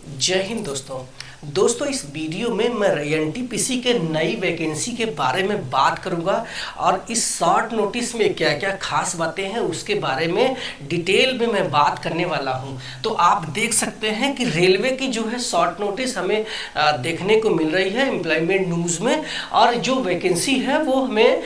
जय हिंद दोस्तों इस वीडियो में मैं एनटीपीसी के नई वैकेंसी के बारे में बात करूंगा और इस शॉर्ट नोटिस में क्या क्या खास बातें हैं उसके बारे में डिटेल में मैं बात करने वाला हूं। तो आप देख सकते हैं कि रेलवे की जो है शॉर्ट नोटिस हमें देखने को मिल रही है एम्प्लॉयमेंट न्यूज़ में, और जो वैकेंसी है वो हमें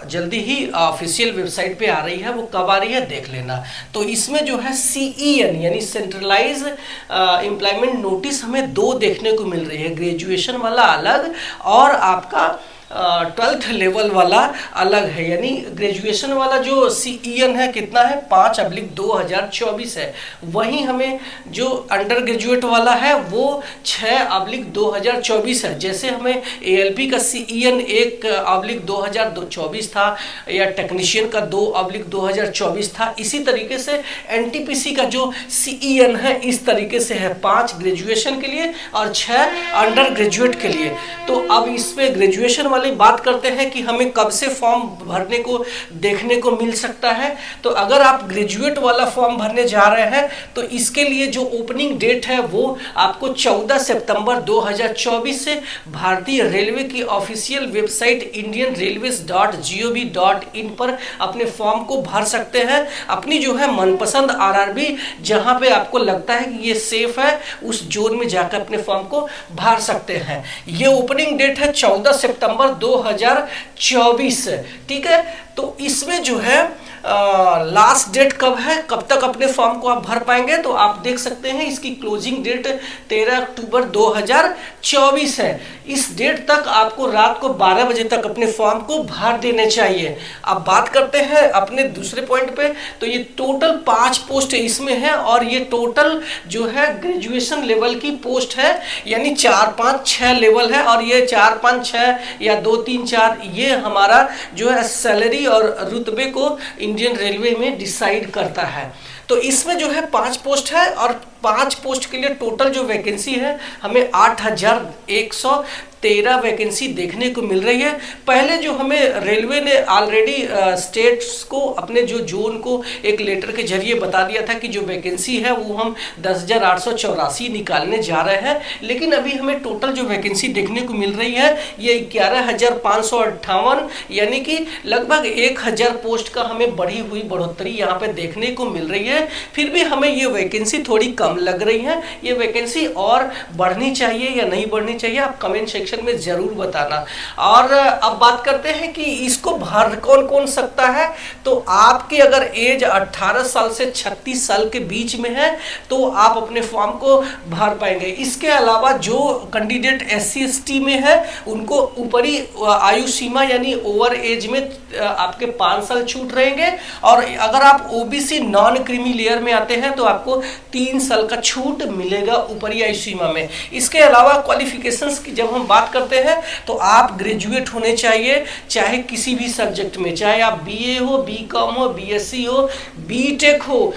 जल्दी ही ऑफिशियल वेबसाइट पे आ रही है। वो कब आ रही है देख लेना। तो इसमें जो है CEN यानी सेंट्रलाइज एम्प्लॉयमेंट नोटिस हमें दो देखने को मिल रही है, ग्रेजुएशन वाला अलग और आपका 12th लेवल वाला अलग है। यानी ग्रेजुएशन वाला जो CEN है कितना है 5/2024 है। वहीं हमें जो अंडर ग्रेजुएट वाला है वो 6/2024 है। जैसे हमें ALP का CEN 1/2024 था या टेक्नीशियन का 2/2024 था, इसी तरीके से NTPC का जो CEN है इस तरीके से है, 5 ग्रेजुएशन के लिए और 6 अंडर ग्रेजुएट के लिए। तो अब इसमें ग्रेजुएशन वाली बात करते हैं कि हमें कब से फॉर्म भरने को देखने को मिल सकता है। तो अगर आप ग्रेजुएट वाला फॉर्म भरने जा रहे हैं तो इसके लिए जो ओपनिंग डेट है वो आपको 14 सितंबर 2024 से भारतीय रेलवे की ऑफिशियल वेबसाइट indianrailways.gov.in पर अपने फॉर्म को भर सकते हैं। अपनी जो है मनपसंद RRB जहां पे आपको लगता है कि ये सेफ है उस जोन में जाकर अपने फॉर्म को भर सकते हैं। ये ओपनिंग डेट है 14 सितंबर 2024। ठीक है, तो इसमें जो है लास्ट डेट कब है, कब तक अपने फॉर्म को आप भर पाएंगे, तो आप देख सकते हैं इसकी क्लोजिंग डेट 13 अक्टूबर 2024 है। इस डेट तक आपको रात को 12 बजे तक अपने फॉर्म को भर देने चाहिए। अब बात करते हैं अपने दूसरे पॉइंट पे। तो ये टोटल 5 पोस्ट इसमें है और ये टोटल जो है ग्रेजुएशन लेवल की पोस्ट है, यानी 4, 5, 6 लेवल है और ये 4, 5, 6 या 2, 3, 4 ये हमारा जो है सैलरी और रुतबे को इंडियन रेलवे में डिसाइड करता है। तो इसमें जो है 5 पोस्ट है और 5 पोस्ट के लिए टोटल जो वैकेंसी है हमें 8113 वैकेंसी देखने को मिल रही है। पहले जो हमें रेलवे ने ऑलरेडी स्टेट्स को अपने जो जोन को एक लेटर के जरिए बता दिया था कि जो वैकेंसी है वो हम 10,884 निकालने जा रहे हैं, लेकिन अभी हमें टोटल जो वैकेंसी देखने को मिल रही है ये 11,558 यानी कि लगभग 1000 पोस्ट का हमें बढ़ी हुई बढ़ोतरी यहाँ पे देखने को मिल रही है। फिर भी हमें ये वैकेंसी थोड़ी कम लग रही है। ये वैकेंसी और बढ़नी चाहिए या नहीं बढ़नी चाहिए, आप कमेंट सेक्शन में जरूर बताना। और अब बात करते हैं कि इसको भर कौन कौन सकता है। तो आपकी अगर एज 18 साल से 36 साल के बीच में है तो आप अपने फॉर्म को भर पाएंगे। इसके अलावा जो कैंडिडेट SC ST में है उनको ऊपरी आयु सीमा यानी ओवर एज में आपके 5 साल छूट रहेंगे, और अगर आप OBC नॉन क्रीमी लेयर में आते हैं तो आपको 3 साल का छूट मिलेगा ऊपरी आयु सीमा में। इसके अलावा क्वालिफिकेशंस की जब हम बात करते हैं तो आप ग्रेजुएट होने चाहिए, चाहे किसी भी सब्जेक्ट में, चाहे आप BA हो, BCom हो, BSc हो, BTech हो,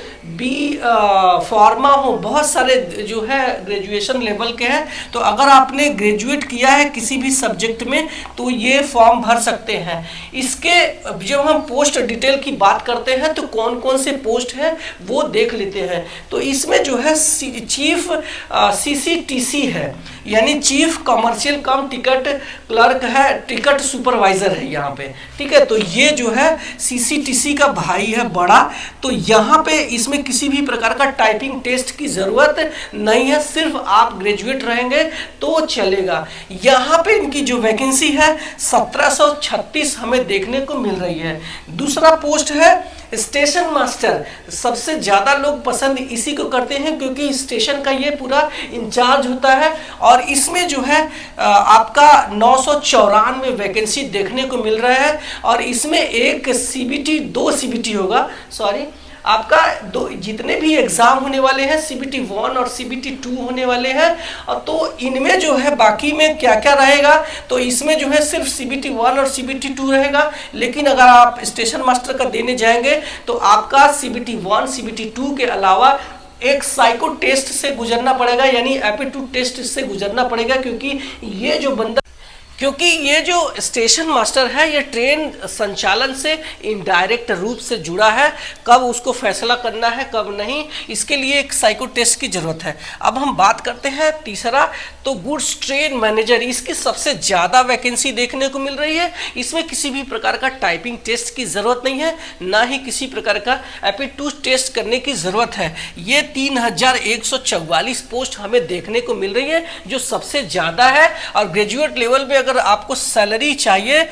फार्मा हो, बहुत सारे जो है ग्रेजुएशन लेवल के हैं। तो अगर आपने ग्रेजुएट किया है किसी भी सब्जेक्ट में तो ये फॉर्म भर सकते हैं। इसके जब हम पोस्ट डिटेल की बात करते हैं तो कौन कौन से पोस्ट है वो देख लेते हैं। तो इसमें जो है चीफ CCTC है, यानी चीफ कमर्शियल कम टिकट क्लर्क है, टिकट सुपरवाइजर है यहाँ पे। ठीक है, तो ये जो है CCTC का भाई है बड़ा। तो यहाँ पे इसमें किसी भी प्रकार का टाइपिंग टेस्ट की जरूरत नहीं है, सिर्फ आप ग्रेजुएट रहेंगे तो चलेगा। यहाँ पे इनकी जो वैकेंसी है 1736 हमें देखने को मिल रही है। दूसरा पोस्ट है स्टेशन मास्टर। सबसे ज्यादा लोग पसंद इसी को करते हैं क्योंकि स्टेशन का ये पूरा इंचार्ज होता है, और इसमें जो है आपका 994 वैकेंसी देखने को मिल रहा है। और इसमें एक CBT 2 CBT होगा, सॉरी आपका जितने भी एग्जाम होने वाले हैं CBT 1 और CBT 2 होने वाले हैं। और तो इनमें जो है बाकी में क्या क्या रहेगा, तो इसमें जो है सिर्फ CBT 1 और CBT 2 रहेगा। लेकिन अगर आप स्टेशन मास्टर का देने जाएंगे तो आपका CBT 1 CBT 2 के अलावा एक साइको टेस्ट से गुजरना पड़ेगा, यानी एप्टीट्यूड टेस्ट से गुजरना पड़ेगा, क्योंकि ये जो बंदा क्योंकि ये जो स्टेशन मास्टर है ये ट्रेन संचालन से इनडायरेक्ट रूप से जुड़ा है, कब उसको फैसला करना है कब नहीं, इसके लिए एक साइको टेस्ट की जरूरत है। अब हम बात करते हैं तीसरा, तो गुड्स ट्रेन मैनेजर, इसकी सबसे ज़्यादा वैकेंसी देखने को मिल रही है। इसमें किसी भी प्रकार का टाइपिंग टेस्ट की ज़रूरत नहीं है, ना ही किसी प्रकार का एप्टीट्यूड टेस्ट करने की ज़रूरत है। ये 3144 पोस्ट हमें देखने को मिल रही है, जो सबसे ज़्यादा है। और ग्रेजुएट लेवल में अगर आपको सैलरी चाहिए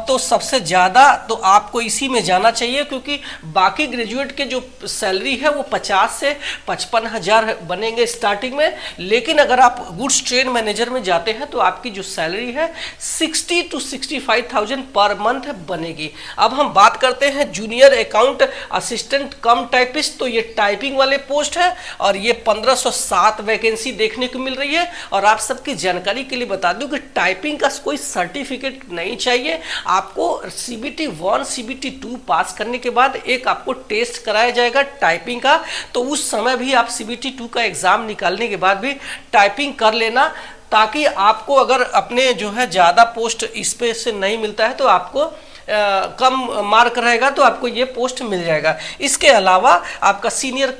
तो सबसे ज़्यादा तो आपको इसी में जाना चाहिए, क्योंकि बाकी ग्रेजुएट के जो सैलरी है वो 50 से 55,000 बनेंगे स्टार्टिंग में, लेकिन अगर आप गुड्स ट्रेन मैनेजर में जाते हैं तो आपकी जो सैलरी है 60 to 65,000 पर मंथ बनेगी। अब हम बात करते हैं जूनियर अकाउंट असिस्टेंट कम टाइपिस्ट, तो ये टाइपिंग वाले पोस्ट है और ये 1507 वैकेंसी देखने को मिल रही है। और आप सबकी जानकारी के लिए बता दूं कि टाइपिंग का कोई सर्टिफिकेट नहीं चाहिए, आपको CBT 1 CBT 2 पास करने के बाद एक आपको टेस्ट कराया जाएगा टाइपिंग का, तो उस समय भी आप CBT 2 का एग्जाम निकालने के बाद भी टाइपिंग कर लेना, ताकि आपको अगर अपने जो है ज़्यादा पोस्ट इस पे से नहीं मिलता है तो आपको कम मार्क रहेगा तो आपको ये पोस्ट मिल जाएगा। इसके अलावा आपका सीनियर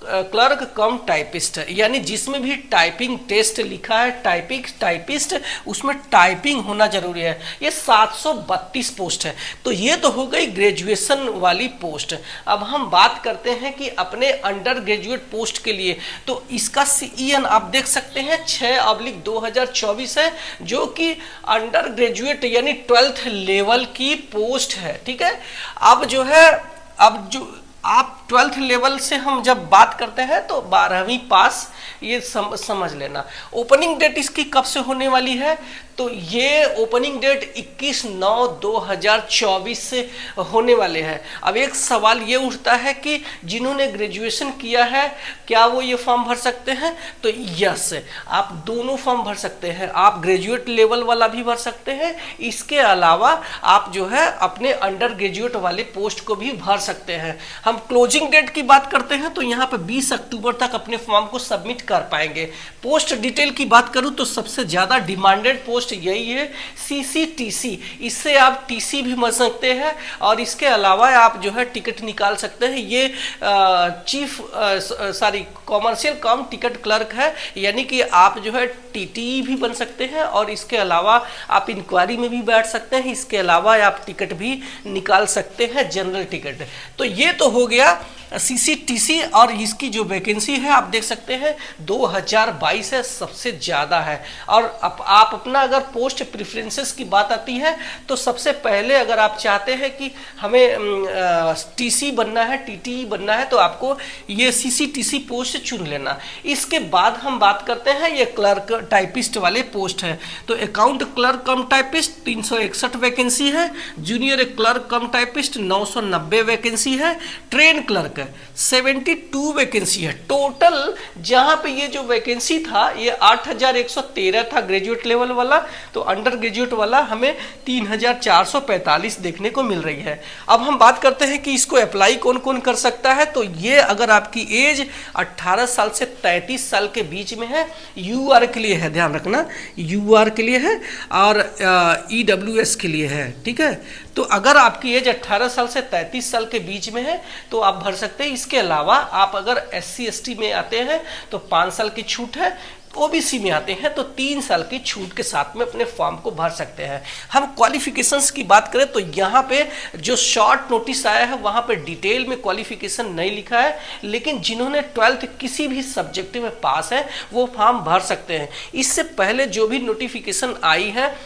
क्लर्क कम टाइपिस्ट, यानी जिसमें भी टाइपिंग टेस्ट लिखा है टाइपिस्ट, उसमें टाइपिंग होना जरूरी है। ये 732 पोस्ट है। तो ये तो हो गई ग्रेजुएशन वाली पोस्ट। अब हम बात करते हैं कि अपने अंडर ग्रेजुएट पोस्ट के लिए, तो इसका CEN आप देख सकते हैं 6/2024 है, जो कि अंडर ग्रेजुएट यानी 12th लेवल की पोस्ट है। ठीक है, अब जो है, अब जो आप 12th लेवल से हम जब बात करते हैं तो 12वीं पास, ये समझ लेना। ओपनिंग डेट इसकी कब से होने वाली है, तो ये ओपनिंग डेट 21/9/2024 से होने वाले हैं। अब एक सवाल ये उठता है कि जिन्होंने ग्रेजुएशन किया है क्या वो ये फॉर्म भर सकते हैं, तो यस, आप दोनों फॉर्म भर सकते हैं। आप ग्रेजुएट लेवल वाला भी भर सकते हैं, इसके अलावा आप जो है अपने अंडर ग्रेजुएट वाले पोस्ट को भी भर सकते हैं। हम क्लोजिंग डेट की बात करते हैं तो यहाँ पे 20 अक्टूबर तक अपने फॉर्म को सबमिट कर पाएंगे। पोस्ट डिटेल की बात करूँ तो सबसे ज़्यादा डिमांडेड पोस्ट यही है CCTC, इससे आप TC भी मिल सकते हैं और इसके अलावा आप जो है टिकट निकाल सकते हैं। ये कॉमर्शियल कम टिकट क्लर्क है, यानी कि आप जो है TTE भी बन सकते हैं और इसके अलावा आप इंक्वायरी में भी बैठ सकते हैं। इसके अलावा आप टिकट भी निकाल सकते हैं, जनरल टिकट। तो ये तो हो गया CCTC, और इसकी जो वैकेंसी है आप देख सकते हैं 2022 है, सबसे ज़्यादा है। और आप अपना अगर पोस्ट प्रेफरेंसेस की बात आती है तो सबसे पहले अगर आप चाहते हैं कि हमें TC बनना है, TTE बनना है, तो आपको ये CCTC पोस्ट चुन लेना। इसके बाद हम बात करते हैं ये क्लर्क टाइपिस्ट वाले पोस्ट है। तो account clerk cum typist 361 vacancy है, junior clerk cum typist 990 vacancy है, ट्रेन क्लर्क 72 वैकेंसी है टोटल। जहां पे ये जो वैकेंसी था ये 8113 था ग्रेजुएट लेवल वाला, तो अंडर ग्रेजुएट वाला हमें 3445 देखने को मिल रही है। अब हम बात करते हैं कि इसको अप्लाई कौन कौन कर सकता है। तो ये अगर आपकी एज 18 साल से 33 साल के बीच में है, UR के लिए है, ध्यान रखना UR के लिए है और EWS के लिए है। ठीक है, तो अगर आपकी एज 18 साल से 33 साल के बीच में है तो आप भर सकते हैं। इसके अलावा आप अगर SC ST में आते हैं तो 5 साल की छूट है, OBC में आते हैं तो 3 साल की छूट के साथ में अपने फॉर्म को भर सकते हैं। हम क्वालिफिकेशंस की बात करें तो यहाँ पे जो शॉर्ट नोटिस आया है वहाँ पे डिटेल में क्वालिफिकेशन नहीं लिखा है, लेकिन जिन्होंने 12th किसी भी सब्जेक्ट में पास है वो फॉर्म भर सकते हैं। इससे पहले जो भी नोटिफिकेशन आई है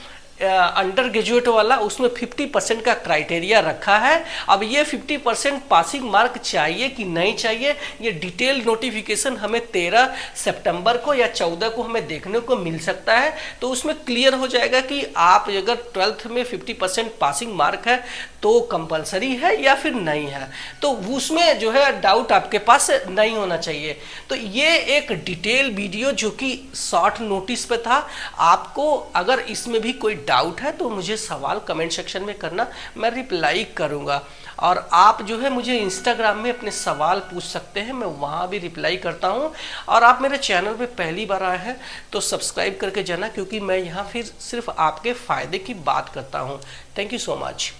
अंडर ग्रेजुएट वाला, उसमें 50% का क्राइटेरिया रखा है। अब ये 50% पासिंग मार्क चाहिए कि नहीं चाहिए, ये डिटेल नोटिफिकेशन हमें 13 सितंबर को या 14 को हमें देखने को मिल सकता है। तो उसमें क्लियर हो जाएगा कि आप अगर 12th में 50% पासिंग मार्क है तो कंपलसरी है या फिर नहीं है, तो उसमें जो है डाउट आपके पास नहीं होना चाहिए। तो ये एक डिटेल वीडियो जो कि शॉर्ट नोटिस पे था। आपको अगर इसमें भी कोई डाउट है तो मुझे सवाल कमेंट सेक्शन में करना, मैं रिप्लाई करूंगा। और आप जो है मुझे इंस्टाग्राम में अपने सवाल पूछ सकते हैं, मैं वहाँ भी रिप्लाई करता हूँ। और आप मेरे चैनल पे पहली बार आए हैं तो सब्सक्राइब करके जाना, क्योंकि मैं यहाँ फिर सिर्फ आपके फ़ायदे की बात करता हूँ। Thank you so much.